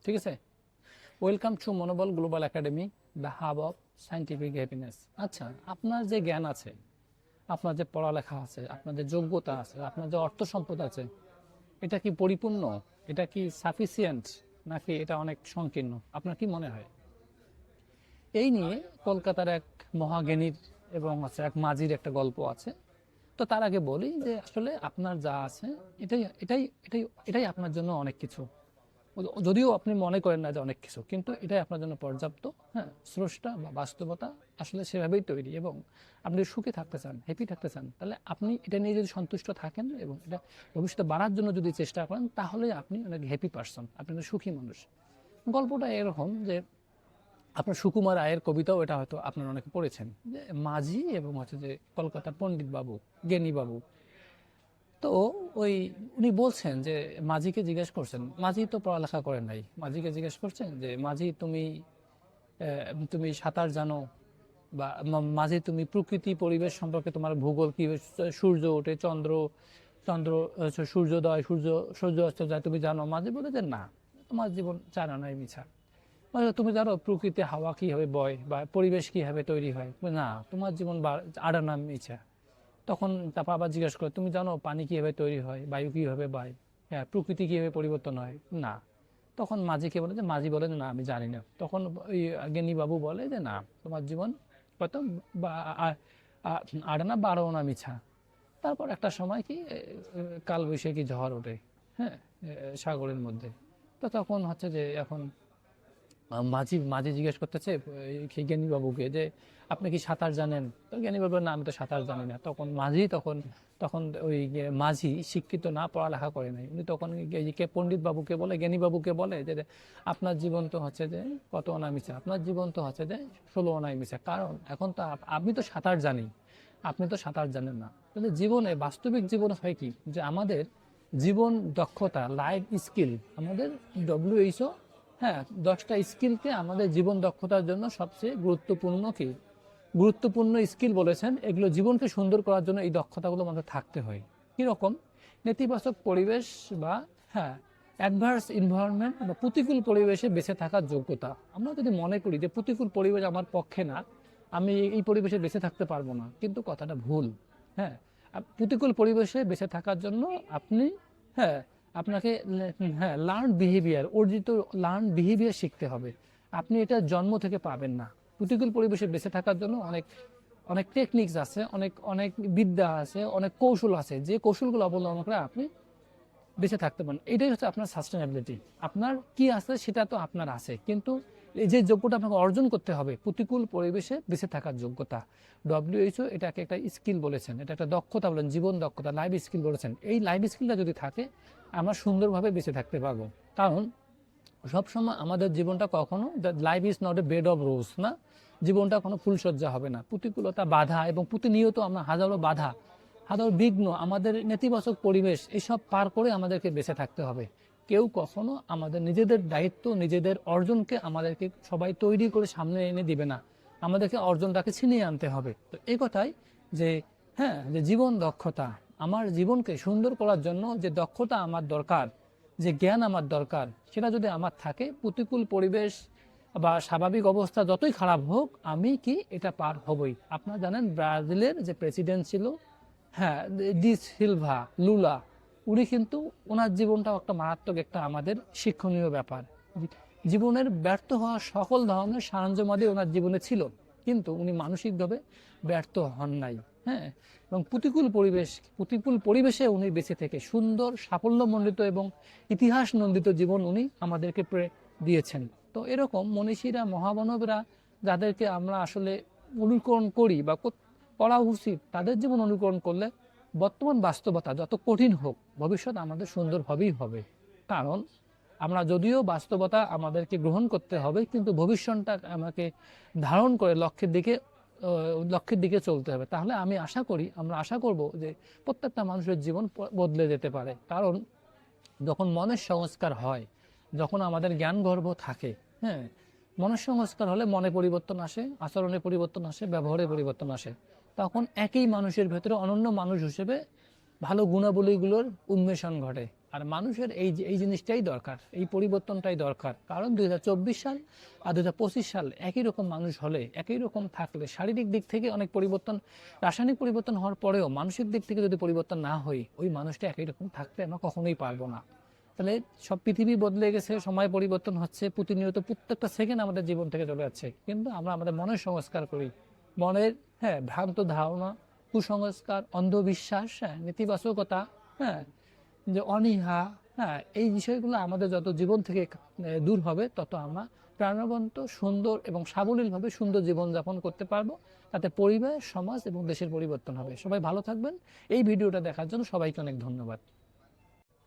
ঠিক আছে? Welcome to মনোবল global academy, the hub of scientific happiness. আচ্ছা, আপনার যে জ্ঞান আছে, আপনার যে পড়ালেখা আছে, আপনার যে যোগ্যতা আছে, আপনার যে অর্থ সম্পদ আছে, এটা কি পরিপূর্ণ? এটা কি সাফিসিয়েন্ট, নাকি এটা অনেক সংকীর্ণ? আপনার কি মনে হয়? এই নিয়ে কলকাতার এক মহাজ্ঞানীর এবং আছে এক মাঝির একটা গল্প আছে। তো তার আগে বলি যে আসলে আপনার যা আছে এটাই এটাই এটাই এটাই আপনার জন্য অনেক কিছু। যদিও আপনি মনে করেন না যে অনেক কিছু, কিন্তু এটাই আপনার জন্য পর্যাপ্ত। হ্যাঁ, স্রষ্টা বা বাস্তবতা আসলে সেভাবেই তৈরি। এবং আপনি যদি সুখে থাকতে চান, হ্যাপি থাকতে চান, তাহলে আপনি এটা নিয়ে যদি সন্তুষ্ট থাকেন এবং এটা ভবিষ্যতে বাড়ার জন্য যদি চেষ্টা করেন, তাহলে আপনি অনেক হ্যাপি পারসন, আপনি অনেক সুখী মানুষ। গল্পটা এরকম যে আপনার সুকুমার রায়ের কবিতাও এটা হয়তো আপনারা অনেকে পড়েছেন, যে মাঝি এবং হচ্ছে যে কলকাতার পণ্ডিত বাবু, জ্ঞানী বাবু। তো ওই উনি বলছেন যে মাঝিকে জিজ্ঞেস করছেন, মাঝি তো পড়ালেখা করেন নাই, মাঝিকে জিজ্ঞেস করছেন যে মাঝি তুমি তুমি সাঁতার জানো? বা মাঝি তুমি প্রকৃতি পরিবেশ সম্পর্কে তোমার ভূগোল কি, সূর্য ওঠে, চন্দ্র চন্দ্র সূর্যোদয়, সূর্য অস্ত যায় তুমি জানো? মাঝি বলে যে না, তোমার জীবন জানা নাই, মিছা। মানে তুমি জানো প্রকৃতি হাওয়া কিভাবে বয় বা পরিবেশ কিভাবে তৈরি হয়? না, তোমার জীবন আড়ানা, মিছা। তখন তারপর আবার জিজ্ঞাসা করে, তুমি জানো পানি কিভাবে তৈরি হয়, বায়ু কিভাবে বায়, হ্যাঁ, প্রকৃতি কিভাবে পরিবর্তন হয়? না। তখন মাঝিকে বলে যে, মাঝি বলে যে না, আমি জানি না। তখন ওই জ্ঞানী বাবু বলে যে না, তোমার জীবন কত আড়ানা 12 আনা মিছা। তারপর একটা সময় কি কালবৈশাখী ঝড় ওঠে, হ্যাঁ, সাগরের মধ্যে। তো তখন হচ্ছে যে এখন মাঝি মাঝি জিজ্ঞেস করতেছে সেই জ্ঞানী বাবুকে যে আপনি কি সাঁতার জানেন? তো জ্ঞানী বাবু না, আমি তো সাঁতার জানি না। তখন মাঝি তখন তখন ওই মাঝি শিক্ষিত না, পড়ালেখা করে নাই, উনি তখন কে পণ্ডিত বাবুকে বলে, জ্ঞানী বাবুকে বলে যে আপনার জীবন তো হচ্ছে যে কত অনায় মিশা, আপনার জীবন তো হচ্ছে যে 16 অনায় মিশা। কারণ এখন তো আমি তো সাঁতার জানি, আপনি তো সাঁতার জানেন না। তাহলে জীবনে, বাস্তবিক জীবনে হয় কি, যে আমাদের জীবন দক্ষতা, লাইফ স্কিল, আমাদের WHO, হ্যাঁ, 10টা স্কিলকে আমাদের জীবন দক্ষতার জন্য সবচেয়ে গুরুত্বপূর্ণ স্কিল বলেছেন। এগুলো জীবনকে সুন্দর করার জন্য এই দক্ষতাগুলো আমাদের থাকতে হয়। কীরকম? নেতিবাচক পরিবেশ বা, হ্যাঁ, অ্যাডভার্স এনভায়রনমেন্ট বা প্রতিকূল পরিবেশে বেঁচে থাকার যোগ্যতা। আমরা যদি মনে করি যে প্রতিকূল পরিবেশ আমার পক্ষে না, আমি এই পরিবেশে বেঁচে থাকতে পারবো না, কিন্তু কথাটা ভুল। হ্যাঁ, প্রতিকূল পরিবেশে বেঁচে থাকার জন্য আপনি, হ্যাঁ, আপনাকে, হ্যাঁ, অর্জিত লার্ন বিহেভিয়ার শিখতে হবে। আপনি এটা জন্ম থেকে পাবেন না। প্রতিকূল পরিবেশে বেঁচে থাকার জন্য অনেক অনেক টেকনিক্স আছে, অনেক অনেক বিদ্যা আছে, অনেক কৌশল আছে, যে কৌশলগুলো অবলম্বন করে আপনি বেঁচে থাকতে পারেন। এটাই হচ্ছে আপনার সাস্টেনেবিলিটি। আপনার কি আছে সেটা তো আপনার আছে, কিন্তু এই যে যোগ্যতা আপনাকে অর্জন করতে হবে, প্রতিকূল পরিবেশে বেঁচে থাকার যোগ্যতা। WHO এটাকে একটা স্কিল বলেছেন, এটা একটা দক্ষতা বলেন, জীবন দক্ষতা, লাইফ স্কিল বলেছেন। এই লাইফ স্কিলটা যদি থাকে, আমরা সুন্দরভাবে বেঁচে থাকতে পারবো। কারণ সবসময় আমাদের জীবনটা কখনো, life is not a bed of rose, না, জীবনটা কোনো ফুলসজ্জা হবে না। প্রতিকূলতা, বাধা এবং প্রতিনিয়ত আমরা হাজারো বাধা, হাজারো বিঘ্ন, আমাদের নেতিবাচক পরিবেশ, এসব পার করে আমাদেরকে বেঁচে থাকতে হবে। কেউ কখনো আমাদের নিজেদের দায়িত্ব, নিজেদের অর্জনকে আমাদেরকে সবাই তৈরি করে সামনে এনে দিবে না, আমাদেরকে অর্জনটাকে ছিনিয়ে আনতে হবে। তো এই কথাই যে, হ্যাঁ, যে জীবন দক্ষতা, আমার জীবনকে সুন্দর করার জন্য যে দক্ষতা আমার দরকার, যে জ্ঞান আমার দরকার, সেটা যদি আমার থাকে, প্রতিকূল পরিবেশ বা স্বাভাবিক অবস্থা যতই খারাপ হোক, আমি কি এটা পার হবই। আপনারা জানেন ব্রাজিলের যে প্রেসিডেন্ট ছিল, হ্যাঁ, ডি সিলভা লুলা, উনি কিন্তু, ওনার জীবনটাও একটা মারাত্মক একটা আমাদের শিক্ষণীয় ব্যাপার। জীবনের ব্যর্থ হওয়া সকল ধরনের সারঞ্জমাদি ওনার জীবনে ছিল, কিন্তু উনি মানসিকভাবে ব্যর্থ হন নাই। হ্যাঁ, এবং প্রতিকূল পরিবেশে উনি বেঁচে থেকে সুন্দর, সাফল্যমণ্ডিত এবং ইতিহাস নন্দিত জীবন উনি আমাদেরকে দিয়েছেন। তো এরকম মনীষীরা, মহামানবরা, যাদেরকে আমরা আসলে অনুকরণ করি বা করা উচিত, তাদের জীবন অনুকরণ করলে বর্তমান বাস্তবতা যত কঠিন হোক, ভবিষ্যৎ আমাদের সুন্দরভাবেই হবে। কারণ আমরা যদিও বাস্তবতা আমাদেরকে গ্রহণ করতে হবে, কিন্তু ভবিষ্যৎটা আমাকে ধারণ করে লক্ষ্যের দিকে চলতে হবে। তাহলে আমরা আশা করব যে প্রত্যেকটা মানুষের জীবন বদলে যেতে পারে। কারণ যখন মনের সংস্কার হয়, যখন আমাদের জ্ঞান গর্ভ থাকে, হ্যাঁ, মনের সংস্কার হলে মনে পরিবর্তন আসে, আচরণে পরিবর্তন আসে, ব্যবহারে পরিবর্তন আসে। তখন একই মানুষের ভেতরে অনন্য মানুষ হিসেবে ভালো গুণাবলীগুলোর উন্মেষণ ঘটে। আর মানুষের এই জিনিসটাই দরকার, এই পরিবর্তনটাই দরকার। কারণ 2024 সাল আর 2025 সাল একই রকম মানুষ হলে, একই রকম থাকলে, শারীরিক দিক থেকে অনেক পরিবর্তন, রাসায়নিক পরিবর্তন হওয়ার পরেও মানসিক দিক থেকে যদি পরিবর্তন না হয়, ওই মানুষটা একই রকম থাকতে আমরা কখনোই পারবো না। তাহলে সব পৃথিবী বদলে গেছে, সময় পরিবর্তন হচ্ছে, প্রতিনিয়ত প্রত্যেকটা সেকেন্ড আমাদের জীবন থেকে চলে যাচ্ছে, কিন্তু আমরা আমাদের মনের সংস্কার করি। মনের ভ্রান্ত ধারণা, কুসংস্কার, অন্ধবিশ্বাস, নেতিবাচকতা, যে অনীহা, এই বিষয়গুলো আমাদের যত জীবন থেকে দূর হবে, তত আমরা প্রাণবন্ত, সুন্দর এবং সাবলীলভাবে সুন্দর জীবনযাপন করতে পারবো। তাতে পরিবেশ, সমাজ এবং দেশের পরিবর্তন হবে। সবাই ভালো থাকবেন। এই ভিডিওটা দেখার জন্য সবাইকে অনেক ধন্যবাদ।